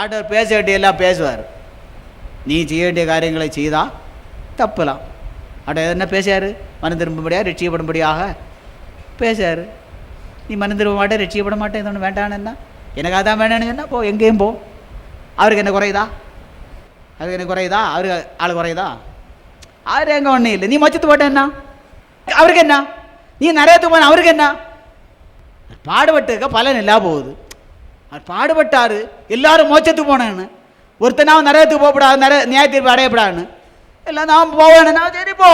ஆண்டவர் பேச வேண்டியெல்லாம் பேசுவார். நீ செய்ய வேண்டிய காரியங்களை செய்தால் தப்பலாம். ஆண்டவர் என்ன பேசார்? மனம் திரும்பும்படியாக ரட்சிக்கப்படும்படியாக பேசார். நீ மனம் திரும்ப மாட்டேன், ரட்சிக்கப்பட மாட்டேன், இது ஒன்று வேண்டான்னு எனக்கு அதான் வேணான்னு சொன்னால் போ, எங்கேயும் போ. அவருக்கு என்ன குறையுதா? அவருக்கு என்ன குறையுதா? அவருக்கு ஆள் குறையுதா? அவரு எங்கே ஒன்றும் இல்லை. நீ மொச்சத்து போட்ட என்ன அவருக்கு என்ன? நீ நிறையத்து போன அவருக்கு என்ன? பாடுபட்டுக்க பலன் எல்லாம் போகுது. அவர் பாடுபட்டாரு, எல்லாரும் மோட்சத்துக்கு போனேன்னு. ஒருத்தனாவும் நிறையத்துக்கு போகப்படாது, நிறைய நியாய தீர்ப்பு அடையப்படாதுன்னு எல்லாம் நான் போவேன்னா சரி போ,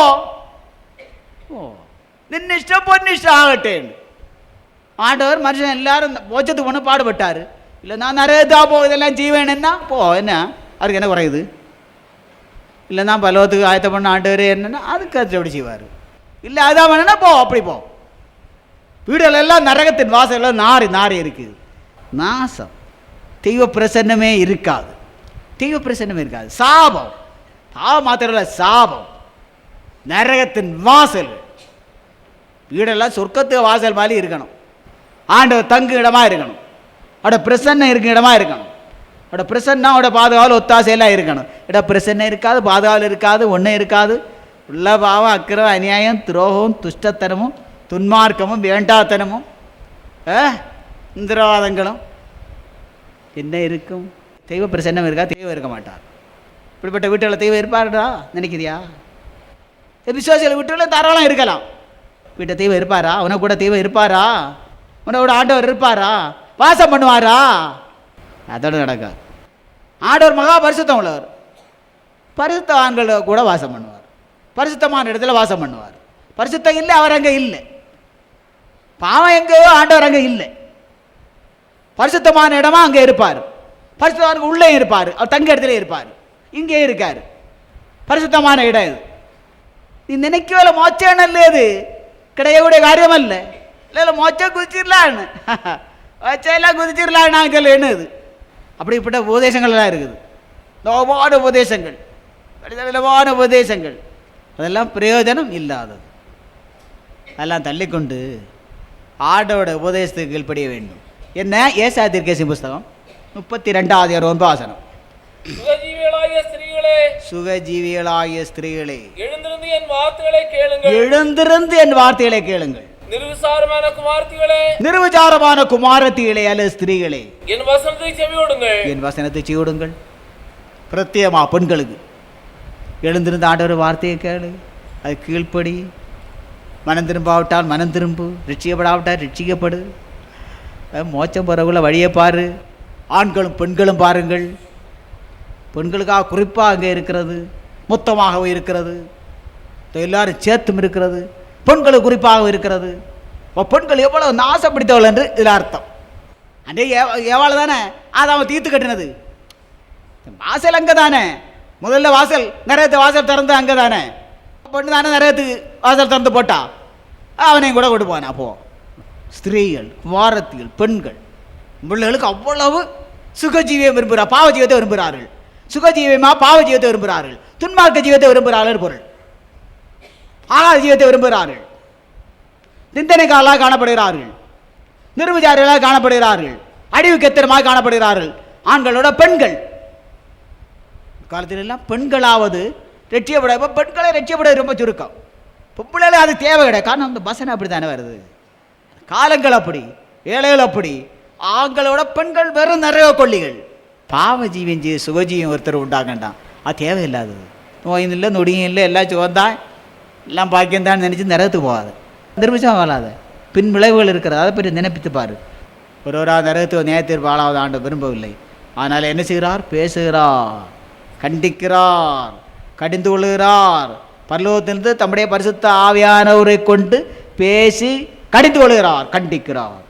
நின்று இஷ்டம் பொண்ணு இஷ்டம் ஆகட்டேன்னு ஆண்டவர் மனுஷன் எல்லாரும் மோட்சத்துக்கு போன பாடுபட்டார். இல்லை நான் நிறையத்தா போ, இதெல்லாம் செய்வேன்னா போ, என்ன அவருக்கு என்ன குறையுது? இல்லை நான் பலவத்துக்கு ஆயத்த பண்ண ஆண்டவர் என்னன்னா அதுக்கு அது எப்படி செய்வார்? இல்லை அதான் வேணுன்னா போ, அப்படி போ. வீடுகள் எல்லாம் நரகத்தின் வாசல் நாரி இருக்குது. நாசம். தெய்வ பிரசன்னமே இருக்காது. தெய்வ பிரசன்னமே இருக்காது. சாபம். மாத்திரம் இல்லை, சாபம். நரகத்தின் வாசல். வீடெல்லாம் சொர்க்கத்து வாசல் மாதிரி இருக்கணும். ஆண்டவர் தங்கு இடமா இருக்கணும். அவட பிரசன்னம் இருக்க இடமா இருக்கணும். அவட பிரசன்னா அவட பாதுகாவல் ஒத்தாசையெல்லாம் இருக்கணும். இட பிரசன்னம் இருக்காது, பாதுகாவல் இருக்காது, ஒன்றும் இருக்காது. உள்ள பாவம், அக்கிரம், அநியாயம், துரோகம், துஷ்டத்தனமும், துன்மார்க்கமும், வேண்டாத்தனமும், இந்திரவாதங்களும் என்ன இருக்கும்? தெய்வ பிரசன்னம் இருக்கா? தெய்வம் இருக்க மாட்டார். இப்படிப்பட்ட வீட்டில் தெய்வம் இருப்பாருடா நினைக்கிறியா? விசுவாசிகள் வீட்டில் தாராளம் இருக்கலாம். வீட்டை தெய்வம் இருப்பாரா? உனக்கு கூட தெய்வம் இருப்பாரா? உனோட ஆண்டவர் இருப்பாரா? வாசம் பண்ணுவாரா? அதோட நடக்காது. ஆண்டவர் மகா பரிசுத்தம் உள்ளவர். பரிசுத்த ஆண்கள் கூட வாசம் பண்ணுவார். பரிசுத்தமான இடத்துல வாசம் பண்ணுவார். பரிசுத்தம் இல்லை, அவர் அங்கே இல்லை. பாவம் எங்கேயோ, ஆண்டவர் அங்கே இல்லை. பரிசுத்தமான இடமா அங்கே இருப்பார். பரிசுத்தமான உள்ளே இருப்பார். அவர் தங்க இடத்துல இருப்பார். இங்கே இருக்கார். பரிசுத்தமான இடம் இது. நீ நினைக்கவே மோச்சம் இல்லையது கிடையக்கூடிய காரியம் அல்ல. இல்லை மோச்சம் குதிச்சிடலான்னு மோச்செல்லாம் குதிச்சிடலான்னு நாங்கள் சொல்ல என்னது? அப்படிப்பட்ட உபதேசங்கள் எல்லாம் இருக்குது. லோபான உபதேசங்கள், லோபான உபதேசங்கள், அதெல்லாம் பிரயோஜனம் இல்லாதது. அதெல்லாம் தள்ளிக்கொண்டு ஆண்டோட உபதேசத்துக்கு கீழ்ப்படிய வேண்டும். என்ன? ஏசாயா தீர்க்கதரிசி புஸ்தகம் 32 வாசனம். சுகஜீவிகளாகிய ஸ்திரீகளே, எழுந்திருந்து என் வார்த்தைகளை கேளுங்கள். எழுந்திருந்து என் வார்த்தைகளை கேளுங்கள். நிர்விசாரமான குமாரத்திகளே அல்ல ஸ்திரீகளே, என் வசனத்தை செவியோடுங்கள். என் வசனத்தை செவியோடுங்கள். பிரத்யேகமா பெண்களுக்கு எழுந்திருந்த ஆண்டவர் வார்த்தையை கேளு, அது கீழ்ப்படி. மனம் திரும்பாவிட்டால் மனம் திரும்பு, ரட்சிக்கப்படாவிட்டால் ரட்சிக்கப்படு. மோட்சம் போறவுள்ள வழியை பாரு. ஆண்களும் பெண்களும் பாருங்கள். பெண்களுக்காக குறிப்பாக அங்கே இருக்கிறது, மொத்தமாகவும் இருக்கிறது, எல்லாரும் சேர்த்தும் இருக்கிறது. பெண்களுக்கு குறிப்பாக இருக்கிறது. பெண்கள் எவ்வளவு நாசப்படுத்தவள் என்று இதில் அர்த்தம். அன்றே எவ்வளோ தானே அதை தீர்த்து கட்டினது. வாசல் அங்கே தானே, முதல்ல வாசல் நிறையத்து வாசல் திறந்து அங்கே தானே. பொண்ணு தானே நிறையத்துக்கு வாசல் திறந்து போட்டா அவனையும் கூட கொண்டு போவான். அப்போ ஸ்திரீகள், குமாரத்திகள், பெண்கள், பிள்ளைகளுக்கு அவ்வளவு சுகஜீவியம் விரும்புகிறார். பாவ ஜீவத்தை விரும்புகிறார்கள். சுகஜீவியமா பாவ ஜீவத்தை விரும்புகிறார்கள். துன்மார்க்க ஜீவத்தை விரும்புகிறார்கள். பொருள் ஆகாத ஜீவத்தை விரும்புகிறார்கள். நிந்தனைக்காலாக காணப்படுகிறார்கள். நிர்விசாரிகளாக காணப்படுகிறார்கள். அழிவுக்கு எத்திரமாக காணப்படுகிறார்கள். ஆண்களோட பெண்கள் காலத்தில் எல்லாம் பெண்களாவது ரட்சியப்பட, பெண்களை ரட்சியப்பட ரொம்ப சுருக்கம். பொம்பளையில அது தேவை கிடையாது. காரணம் அந்த பசனை அப்படி தானே வருது. காலங்கள் அப்படி, ஏழைகள் அப்படி. ஆண்களோட பெண்கள் வெறும் நிறைய கொல்லிகள். பாவ ஜீவியம் செய்து சுகஜீவியம் ஒருத்தர் உண்டாகண்டாம். அது தேவையில்லாதது. நோயும் இல்லை, நொடியும் இல்லை, எல்லாம் சுகந்தான், எல்லாம் பாக்கியம்தான் நினச்சி நரகத்துக்கு போகாது. நிர்மிச்சம் வாழாத பின் விளைவுகள் இருக்கிறது. அதை பற்றி நினைப்பித்து பாரு. ஒருவரா நரகத்துக்கு நியாயத்தீர்ப்பு ஆளாவது ஆண்டு விரும்பவில்லை. ஆனால் என்ன செய்கிறார்? பேசுகிறார், கண்டிக்கிறார், கடிந்து கொள்கிறார். பரலோகத்திலிருந்து தம்முடைய பரிசுத்த ஆவியானவரை கொண்டு பேசி கடிந்து கொள்கிறார், கண்டிக்கிறார்.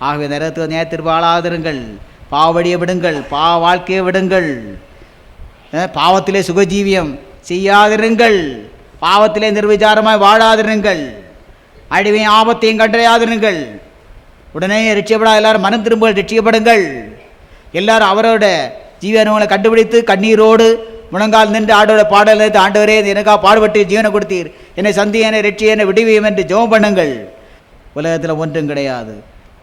ஆகவே நரகத்துக்கு நியாயத்தீர்ப்பு ஆளாதிருங்கள். பாவடியை விடுங்கள், பாவ வாழ்க்கையை விடுங்கள். பாவத்திலே சுகஜீவியம் செய்யாதிருங்கள். பாவத்திலே நிர்விசாரமாய் வாழாதிருங்கள். அழிவையும் ஆபத்தையும் கண்டறியாதிருங்கள். உடனே ரட்சிக்கப்படாத எல்லாரும் மனம் திரும்ப ரட்சிக்கப்படுங்கள். எல்லாரும் அவரோட ஜீவனங்களை கண்டுபிடித்து கண்ணீரோடு முழங்கால் நின்று ஆண்டோட பாடல் நிறுத்து, ஆண்டவரே எனக்காக பாடுபட்டு ஜீவனை கொடுத்தீர், என்னை சந்தியனை ரட்சியனை விடுவியும் என்று ஜெபம் பண்ணுங்கள். உலகத்தில் ஒன்றும் கிடையாது.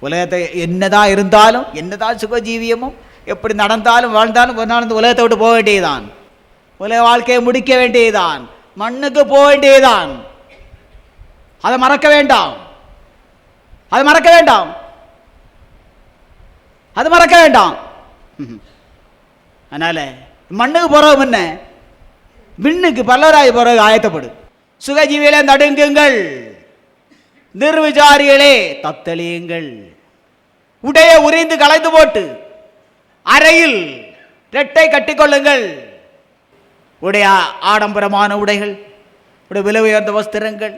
உலகத்தை என்னதான் இருந்தாலும், என்னதான் சுகஜீவியமும், எப்படி நடந்தாலும் வாழ்ந்தாலும் ஒரு நாள் இந்த உலகத்தை விட்டு போக வேண்டியதுதான். உலக வாழ்க்கையை முடிக்க வேண்டியதுதான். மண்ணுக்கு போக வேண்டியதுதான். அதை மறக்க வேண்டாம். அதை மறக்க வேண்டாம். அது மறக்க வேண்டாம். அதனால மண்ணுக்கு போறவங்க என்ன, விண்ணுக்கு பல்லவராய் போறவங்க ஆயத்தப்படு. சுகஜீவியிலே நடுங்குங்கள், நிர்விசாரிகளே தத்தளியுங்கள். உடைய உரிந்து களைந்து போட்டு அறையில் ரெட்டை கட்டிக்கொள்ளுங்கள். உடைய ஆடம்பரமான உடைகள், உடைய விலை உயர்ந்த வஸ்திரங்கள்,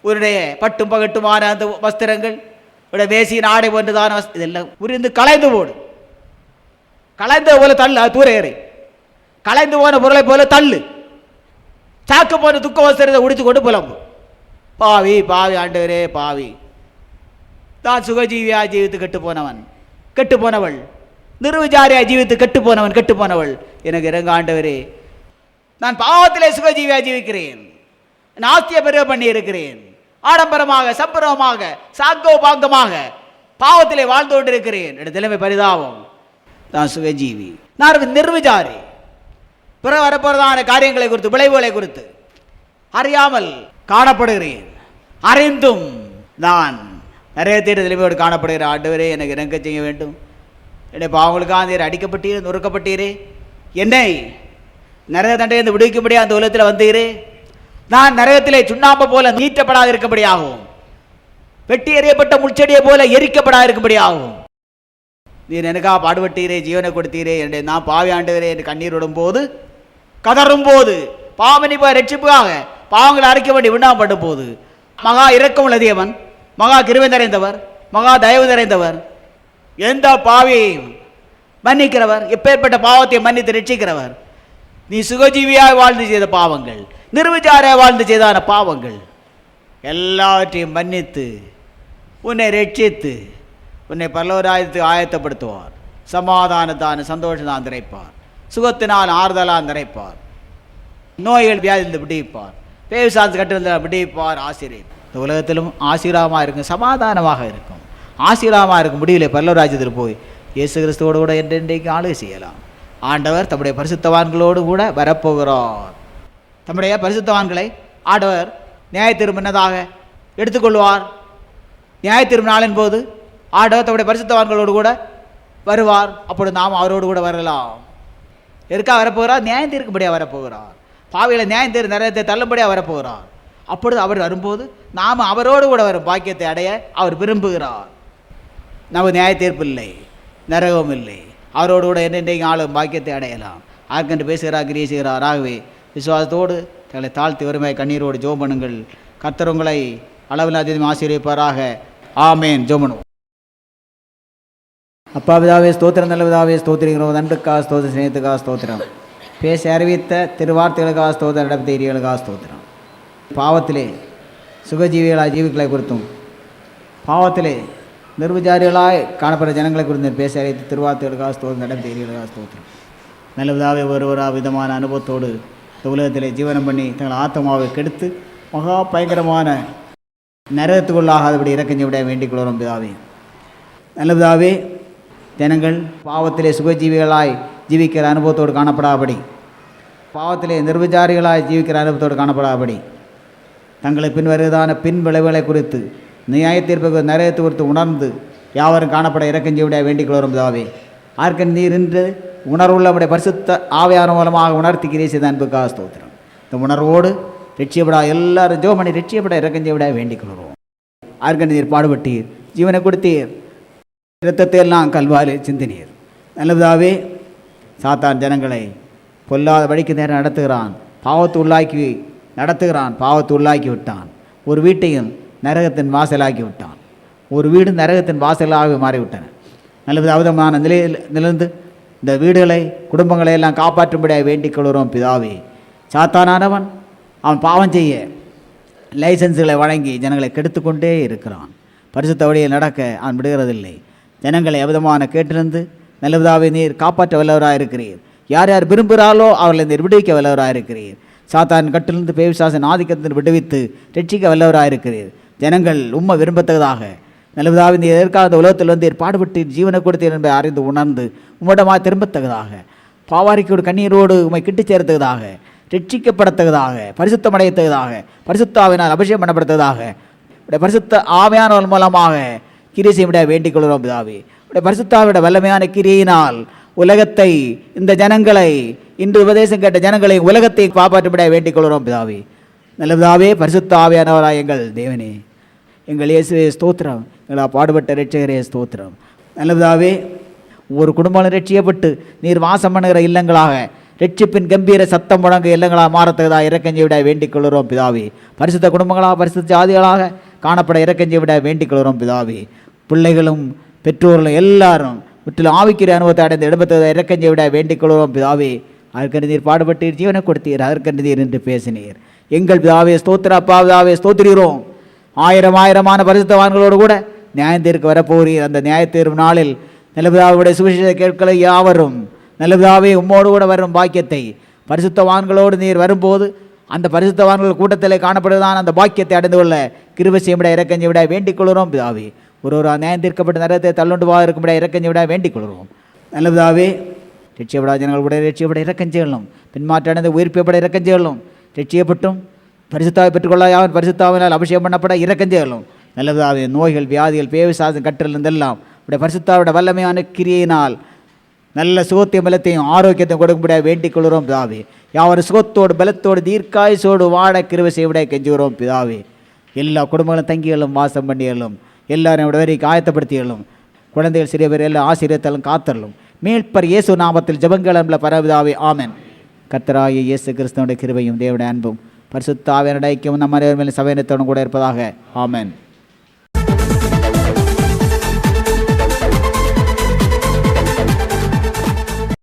உடைய பட்டும் பகட்டுமான அந்த வஸ்திரங்கள், உடைய வேசியின் ஆடை போன்றதான இதெல்லாம் உரிந்து களைந்து போடு. களைந்த போல தள்ளு, அது தூர ஏறி களைந்து போன பொருளை போல தள்ளு. சாக்கு போன துக்க வஸ்திரத்தை உடித்து கொண்டு புலம்பு. பாவி பாவி ஆண்டவரே பாவி, தான் சுகஜீவியா ஜீவித்து கெட்டு போனவன், கெட்டு போனவள், நிர்விசாரியா ஜீவித்து கெட்டு போனவன், கெட்டு போனவள், எனக்கு இறங்க ஆண்டவரே. நான் பாவத்திலே சுகஜீவியா ஜீவிக்கிறேன், நாஸ்திய பெருக பண்ணி இருக்கிறேன், ஆடம்பரமாக சம்பரமாக சாங்கோ பாங்கமாக பாவத்திலே வாழ்ந்து கொண்டிருக்கிறேன். என் நிலைமை பரிதாபம். நான் சுகஜீவி, நான் நிர்விசாரி. பிற வரப்போறதான காரியங்களை குறித்து, விளைவுகளை குறித்து அறியாமல் காணப்படுகிறேன். அறிந்தும் நான் நிறைய தேடி நிலைமையோடு காணப்படுகிற ஆண்டவரே, எனக்கு இறங்க செய்ய வேண்டும். என்னை பாவங்களுக்காக நீர் அடிக்கப்பட்டீரே, நொறுக்கப்பட்டீரே, என்னை நரக தண்டையிலிருந்து விடுவிக்கும்படியாக அந்த உலகத்தில் வந்தீரே. நான் நரகத்திலே சுண்ணாம்பு போல நீட்டப்படாது இருக்கும்படியாகவும், வெட்டி எறியப்பட்ட முச்செடியை போல எரிக்கப்படாது இருக்கும்படியாகவும் நீர் எனக்காக பாடுபட்டீரே, ஜீவனை கொடுத்தீரே. என்னுடைய நான் பாவி ஆண்டவரே என்று கண்ணீர் விடும் போது, கதறும் போது, பாவமன்னிப்பு ரட்சிப்புக்காக பாவங்களை அரைக்க வேண்டி விண்ணப்படும் போது, மகா இரக்கம் உள்ளதியவன், மகா கிருபை நிறைந்தவர், மகா தயவு நிறைந்தவர், எந்த பாவியையும் மன்னிக்கிறவர், எப்பேற்பட்ட பாவத்தை மன்னித்து ரட்சிக்கிறவர். நீ சுகஜீவியாய் வாழ்ந்து செய்த பாவங்கள், நிர்விசாரியாய் வாழ்ந்து செய்தான பாவங்கள் எல்லாவற்றையும் மன்னித்து உன்னை ரட்சித்து உன்னை பல்லவராயத்துக்கு ஆயத்தப்படுத்துவார். சமாதானத்தான சந்தோஷத்தான் நிறைப்பார், சுகத்தினால் ஆறுதலாக நிறைப்பார், நோய்கள் வியாதிந்து விடுவிப்பார், பேவிசாந்து கட்டிருந்த விடுவிப்பார். ஆசிரியர் இந்த உலகத்திலும் ஆசீர்வாதமாக இருக்கும், சமாதானமாக இருக்கும், ஆசீர்வாதமாக இருக்கும். முடிவிலே பல்லவராஜ்யத்தில் போய் இயேசு கிறிஸ்துவோடு கூட என்றென்றைக்கு ஆளுகை செய்யலாம். ஆண்டவர் தம்முடைய பரிசுத்தவான்களோடு கூட வரப்போகிறார். தம்முடைய பரிசுத்தவான்களை ஆண்டவர் நியாயத்தீர்ப்பு முன்னதாக எடுத்துக்கொள்வார். நியாயத்தீர்ப்பு நாளின் போது ஆண்டவர் தம்முடைய பரிசுத்தவான்களோடு கூட வருவார். அப்பொழுது நாம் அவரோடு கூட வரலாம். எதுக்காக வரப்போகிறார்? நியாயம் தீர்க்கும்படியாக வரப்போகிறார். பாவிகளை நியாயம் தீர்த்து நரகத்தை தள்ளும்படியாக வரப்போகிறார். அப்பொழுது அவர் வரும்போது நாம் அவரோடு கூட வரும் பாக்கியத்தை அடைய அவர் விரும்புகிறார். நமக்கு நியாய தீர்ப்பு இல்லை, நரகம் இல்லை, அவரோடு கூட என்னென்றைக்கு ஆளும் பாக்கியத்தை அடையலாம். ஆர்கென்று பேசுகிறார், கிரியை செய்கிறார். ஆகவே விசுவாசத்தோடு தங்களை தாழ்த்தி வறுமை கண்ணீரோடு ஜெபம் பண்ணுங்கள். கர்த்தர் உங்களை அளவில் அதிகம் ஆசீர்வதிப்பாராக. ஆமேன். ஜெபம் பண்ணுவோம். அப்பா பிதாவே ஸ்தோத்திரம், நல்ல பிதாவே ஸ்தோத்திரிக்கிறோம். அன்புக்காக ஸ்தோத்திரம், சிநேகத்துக்காக ஸ்தோத்திரம், பேசி அறிவித்த திருவார்த்தைகளுக்காக ஸ்தோத்திரம், நடப்பதேரிகளுக்காக ஸ்தோத்திரம். பாவத்திலே சுகஜீவிகளாய் ஜீவிகளை குறித்தும், பாவத்திலே நிர்விசாரிகளாய் காணப்படுற ஜனங்களை குறித்து பேசி அறிவித்த திருவார்த்தைகளுக்காக ஸ்தோத்திரம், நடப்பதேரிகளுக்காக ஸ்தோத்திரம். நல்லதாகவே ஒருவராக விதமான அனுபவத்தோடு இந்த உலகத்திலே ஜீவனம் பண்ணி தங்கள் ஆத்மாவை கெடுத்து மகா பயங்கரமான நரகத்துக்குள்ளாகாதபடி இறக்கஞ்சி விட வேண்டிக் கொள்கிறோம் பிதாவே. நல்லதாகவே ஜனங்கள் பாவத்திலே சுகஜீவிகளாய் ஜீவிக்கிற அனுபவத்தோடு காணப்படாதபடி, பாவத்திலே நிர்விசாரிகளாய் ஜீவிக்கிற அனுபவத்தோடு காணப்படாதபடி, தங்களை பின்வருவதான பின் விளைவுகளை குறித்து நியாயத்தீர்ப்புக்கு நரகத்தை குறித்து உணர்ந்து யாவரும் காணப்பட இறக்கஞ்சி விட வேண்டிக் கொள்கிறோம் பிதாவே. ஆர்க்கன் நீர் இன்று உணர்வுள்ளபடி பரிசுத்த ஆவியான மூலமாக உணர்த்திக்கிறே செய்த அன்புக்காக ஸ்தோத்திரம். இந்த உணர்வோடு ரட்சியப்படா எல்லாரும் ஜோமணி ரட்சியப்பட இறக்கஞ்சி விட வேண்டிக் கொள்கிறோம். ஆர்க்கன் நீர் பாடுபட்டீர், ஜீவனை கொடுத்தீர், இரத்தத்தை எல்லாம் கல்வாரி சிந்தினீர். நல்லதாகவே சாத்தான் ஜனங்களை பொல்லாத வழிக்கு நேரம் நடத்துகிறான், பாவத்து உள்ளாக்கி நடத்துகிறான், பாவத்து உள்ளாக்கி விட்டான். ஒரு வீட்டையும் நரகத்தின் வாசலாக்கி விட்டான். ஒரு வீடு நரகத்தின் வாசலாக மாறிவிட்டன. நல்ல அவதமான நிலையில் நிலந்து இந்த வீடுகளை குடும்பங்களை எல்லாம் காப்பாற்றும்படியாக வேண்டிக் கொள்கிறோம் பிதாவே. சாத்தானானவன் அவன் பாவம் செய்ய லைசன்ஸுகளை வழங்கி ஜனங்களை கெடுத்துக்கொண்டே இருக்கிறான். பரிசுத்த வழியில் நடக்க அவன் விடுகிறதில்லை. ஜனங்களை அவதமான கேட்டிருந்து நல்லதாவே நீர் காப்பாற்ற வல்லவராக இருக்கிறீர். யார் யார் விரும்புகிறாரோ அவர்களை நீர் விடுவிக்க வல்லவராக இருக்கிறீர். சாத்தான் கட்டிலிருந்து பேவிசாசன் ஆதிக்கத்தின் விடுவித்து ரட்சிக்க வல்லவராக இருக்கிறீர். ஜனங்கள் உம்மை விரும்பத்தக்கதாக நல்ல பிதாவே, இந்த எதற்காக இந்த உலகத்தில் வந்து பாடுபட்டு ஜீவனை கொடுத்தீர் என்பதை அறிந்து உணர்ந்து உம்மிடமாக திரும்பத்தக்கதாக, பாவாரிக்கையோடு கண்ணீரோடு உம்மை கிட்டு சேரத்தக்கதாக, ரட்சிக்கப்படத்தக்கதாக, பரிசுத்தமடையத்தக்கதாக, பரிசுத்தாவினால் அபிஷேகம் பண்ணப்படத்தக்கதாக உடைய பரிசுத்த ஆவியானவர் மூலமாக கிரியை செய்ய வேண்டிக் கொள்கிறோம் பிதாவே. உடைய பரிசுத்தாவிட வல்லமையான கிரியினால் உலகத்தை, இந்த ஜனங்களை, இன்று உபதேசம் கேட்ட ஜனங்களை, உலகத்தை காப்பாற்றப்பட வேண்டிக் கொள்கிறோம் பிதாவே. நல்ல பிதாவே, பரிசுத்த ஆவியானவராய் எங்கள் தேவனே, எங்கள் இயேசுவே ஸ்தோத்திரம், எங்களா பாடுபட்ட ரட்சகரே ஸ்தோத்திரம். நல்ல பிதாவே, ஒவ்வொரு குடும்பங்களும் ரட்சிக்கப்பட்டு நீர் வாசம் பண்ணுகிற இல்லங்களாக, ரட்சிப்பின் கம்பீர சத்தம் முழங்க இல்லங்களாக மாறத்தக்கதாக இறக்கஞ்சி விட வேண்டிக் கொள்கிறோம் பிதாவே. பரிசுத்த குடும்பங்களாக, பரிசுத்த ஜாதிகளாக காணப்பட இறக்கஞ்சி விட வேண்டிக் கொள்கிறோம் பிதாவே. பிள்ளைகளும் பெற்றோர்களும் எல்லாரும் முற்றிலும் ஆவிக்கிற அனுபவத்தை அடைந்து இடம்பெற்றதை இறக்கஞ்சி விட வேண்டிக் கொள்கிறோம் பிதாவே. அதற்கென்று நீர் பாடுபட்டீர், ஜீவனை கொடுத்தீர், அதற்கென்று நீர் என்று பேசினீர். எங்கள் பிதாவே ஸ்தோத்திர அப்பா பிதாவே ஸ்தோத்திரிகிறோம். ஆயிரமான பரிசுத்தவான்களோடு கூட நியாயத்தீர்க்கு வரப்போகிறீர். அந்த நியாயத்தீர்வு நாளில் நல்ல பிதாவுடைய சுவிசேஷ கேட்களை யாவரும் நல்ல பிதாவே உம்மோடு கூட வரும் பாக்கியத்தை, பரிசுத்தவான்களோடு நீர் வரும்போது அந்த பரிசுத்தவான்கள் கூட்டத்தில் காணப்படுவதான அந்த பாக்கியத்தை அடைந்து கொள்ள கிருபை செய்யப்பட இறக்கஞ்சி விட வேண்டிக் கொள்கிறோம் பிதாவே. ஒரு நியாயம் தீர்க்கப்பட்ட நரகத்தை தள்ளுண்டு இருக்கும்பட இறக்கஞ்சி விட வேண்டிக் கொள்கிறோம். நல்ல பிதாவே, ரட்சியப்படா ஜனங்கள் கூட ரட்சியப்பட இறக்கஞ்செயலும், பின்மாற்ற அடைந்து உயிர்ப்பியப்பட இறக்கஞ்செயலும், ரட்சியப்பட்டும் பரிசுத்தாவை பெற்றுக்கொள்ள யாவன் பரிசுத்தாவினால் அபிஷேகம் பண்ணப்பட இறக்கஞ்செயலும். நல்ல பிதாவே, நோய்கள், வியாதிகள், பேவிசாதம், கற்றிலிருந்தெல்லாம் உடைய பரிசுத்தாவோட வல்லமையான கிரியினால் நல்ல சுகத்தையும் பலத்தையும் ஆரோக்கியத்தையும் கொடுக்கும்பட வேண்டிக் கொள்கிறோம் பிதாவே. யாவரும் சுகத்தோடு பலத்தோடு தீர்க்காயுசோடு வாழ கிருபை செய்ய கெஞ்சுகிறோம் பிதாவே. எல்லா குடும்பங்களும் தங்கிகளும் வாசம் பண்ணியலும், எல்லாரும் வரைக்கும் ஆயத்தப்படுத்தியலும், குழந்தைகள் சிறிய பேர் எல்லாம் ஆசீர்வதித்தாலும் காத்தரலும் மீட்பர் இயேசு நாமத்தில் ஜெபங்களும் பரவிதாவே ஆமென். கர்த்தராகிய இயேசு கிறிஸ்துவினுடைய கிருபையும் தேவனுடைய அன்பும் பரிசுத்த ஆவியானவருடைய ஐக்கியமும் நம்ம அனைவரும் மேலும் சபையினத்தோடும் கூட இருப்பதாக ஆமென்.